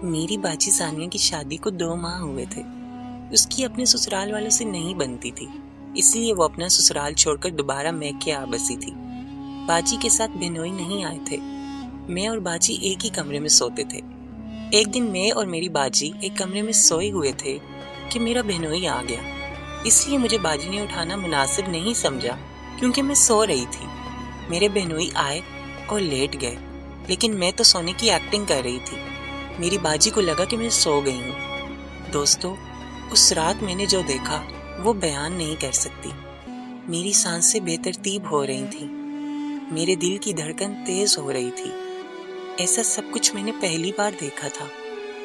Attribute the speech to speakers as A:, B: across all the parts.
A: میری باجی ثانیہ کی شادی کو 2 ماہ ہوئے تھے۔ اس کی اپنے سسرال والوں سے نہیں بنتی تھی، اس لیے وہ اپنا سسرال چھوڑ کر دوبارہ میکے آ بسی تھی۔ باجی کے ساتھ بہنوئی نہیں آئے تھے۔ میں اور باجی ایک ہی کمرے میں سوتے تھے۔ ایک دن میں اور میری باجی ایک کمرے میں سوئے ہوئے تھے کہ میرا بہنوئی آ گیا۔ اس لیے مجھے باجی نے اٹھانا مناسب نہیں سمجھا کیونکہ میں سو رہی تھی۔ میرے بہنوئی آئے اور لیٹ گئے، لیکن میں تو سونے کی ایکٹنگ کر رہی تھی۔ میری باجی کو لگا کہ میں سو گئی ہوں۔ دوستو، اس رات میں نے جو دیکھا وہ بیان نہیں کر سکتی۔ میری سانسیں بے ترتیب ہو رہی تھیں، میرے دل کی دھڑکن تیز ہو رہی تھی۔ ایسا سب کچھ میں نے پہلی بار دیکھا تھا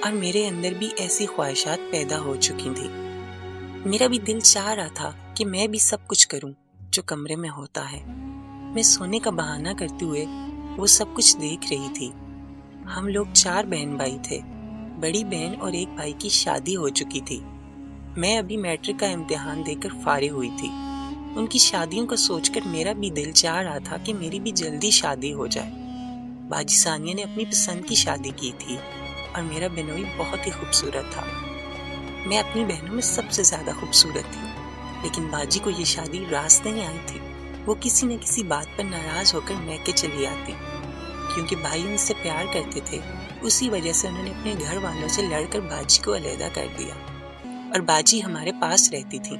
A: اور میرے اندر بھی ایسی خواہشات پیدا ہو چکی تھی۔ میرا بھی دل چاہ رہا تھا کہ میں بھی سب کچھ کروں جو کمرے میں ہوتا ہے۔ میں سونے کا بہانہ کرتے ہوئے وہ سب کچھ دیکھ رہی تھی۔ ہم لوگ 4 بہن بھائی تھے۔ بڑی بہن اور ایک بھائی کی شادی ہو چکی تھی۔ میں ابھی میٹرک کا امتحان دے کر فارغ ہوئی تھی۔ ان کی شادیوں کو سوچ کر میرا بھی دل چاہ رہا تھا کہ میری بھی جلدی شادی ہو جائے۔ باجی ثانیہ نے اپنی پسند کی شادی کی تھی اور میرا بہنوئی بہت ہی خوبصورت تھا۔ میں اپنی بہنوں میں سب سے زیادہ خوبصورت تھی، لیکن باجی کو یہ شادی راس نہیں آئی تھی۔ وہ کسی نہ کسی بات پر ناراض ہو کر میکے چلی آتی۔ کیونکہ بھائی ان سے پیار کرتے تھے، اسی وجہ سے انہوں نے اپنے گھر والوں سے لڑ کر باجی کو علیحدہ کر دیا اور باجی ہمارے پاس رہتی تھی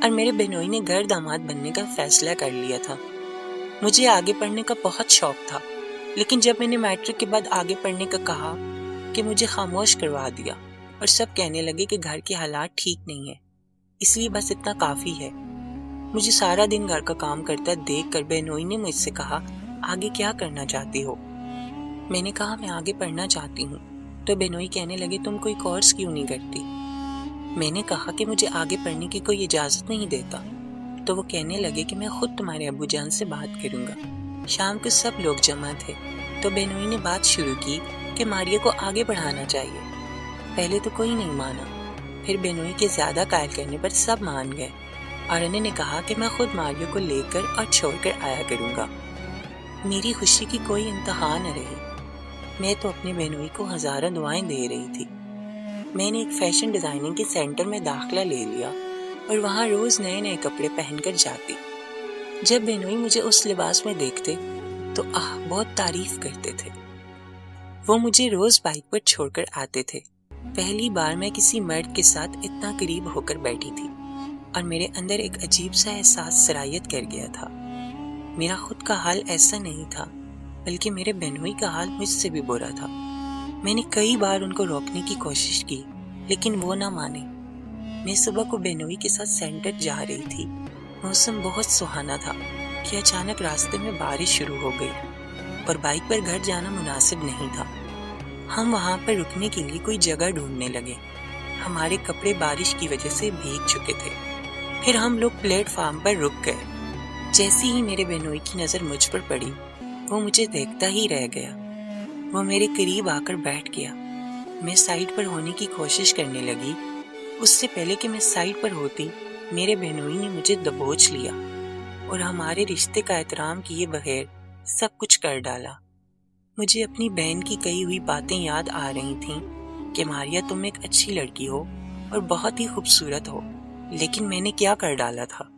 A: اور میرے بہنوئی نے گھر داماد بننے کا فیصلہ کر لیا تھا۔ مجھے آگے پڑھنے کا بہت شوق تھا، لیکن جب میں نے میٹرک کے بعد آگے پڑھنے کا کہا کہ مجھے خاموش کروا دیا اور سب کہنے لگے کہ گھر کے حالات ٹھیک نہیں ہیں، اس لیے بس اتنا کافی ہے۔ مجھے سارا دن گھر کا کام کرتا دیکھ کر بہنوئی نے مجھ سے کہا، آگے کیا کرنا چاہتی ہو؟ میں نے کہا میں آگے پڑھنا چاہتی ہوں۔ تو بہنوئی کہنے لگے تم کوئی کورس کیوں نہیں کرتی؟ میں نے کہا کہ مجھے آگے پڑھنے کی کوئی اجازت نہیں دیتا۔ تو وہ کہنے لگے کہ میں خود تمہارے ابو جان سے بات کروں گا۔ شام کو سب لوگ جمع تھے تو بہنوئی نے بات شروع کی کہ ماریہ کو آگے بڑھانا چاہیے۔ پہلے تو کوئی نہیں مانا، پھر بہنوئی کے زیادہ قائل کرنے پر سب مان گئے اور انہوں نے کہا کہ میں خود ماریہ کو لے کر اور چھوڑ کر آیا کروں گا۔ میری خوشی کی کوئی انتہا نہ رہی۔ میں تو اپنے بہنوئی کو ہزاروں دعائیں دے رہی تھی۔ میں نے ایک فیشن ڈیزائننگ کے سینٹر میں داخلہ لے لیا اور وہاں روز نئے نئے کپڑے پہن کر جاتی۔ جب بہنوئی مجھے اس لباس میں دیکھتے تو بہت تعریف کرتے تھے۔ وہ مجھے روز بائک پر چھوڑ کر آتے تھے۔ پہلی بار میں کسی مرد کے ساتھ اتنا قریب ہو کر بیٹھی تھی اور میرے اندر ایک عجیب سا احساس سرایت کر گیا تھا۔ میرا خود کا حال ایسا نہیں تھا، بلکہ میرے بہنوئی کا حال مجھ سے بھی برا تھا۔ میں نے کئی بار ان کو روکنے کی کوشش کی، لیکن وہ نہ مانے۔ میں صبح کو بہنوئی کے ساتھ سینٹر جا رہی تھی۔ موسم بہت سہانا تھا کہ اچانک راستے میں بارش شروع ہو گئی اور بائک پر گھر جانا مناسب نہیں تھا۔ ہم وہاں پر رکنے کے لیے کوئی جگہ ڈھونڈنے لگے۔ ہمارے کپڑے بارش کی وجہ سے بھیگ چکے تھے۔ پھر ہم لوگ پلیٹ فارم پر رک گئے۔ جیسے ہی میرے بہنوئی کی نظر مجھ پر پڑی، وہ مجھے دیکھتا ہی رہ گیا۔ وہ میرے قریب آ کر بیٹھ گیا۔ میں سائڈ پر ہونے کی کوشش کرنے لگی۔ اس سے پہلے کہ میں سائڈ پر ہوتی، میرے بہنوئی نے مجھے دبوچ لیا اور ہمارے رشتے کا احترام کیے بغیر سب کچھ کر ڈالا۔ مجھے اپنی بہن کی کہی ہوئی باتیں یاد آ رہی تھیں کہ ماریہ تم ایک اچھی لڑکی ہو اور بہت ہی خوبصورت ہو، لیکن میں نے کیا کر ڈالا تھا۔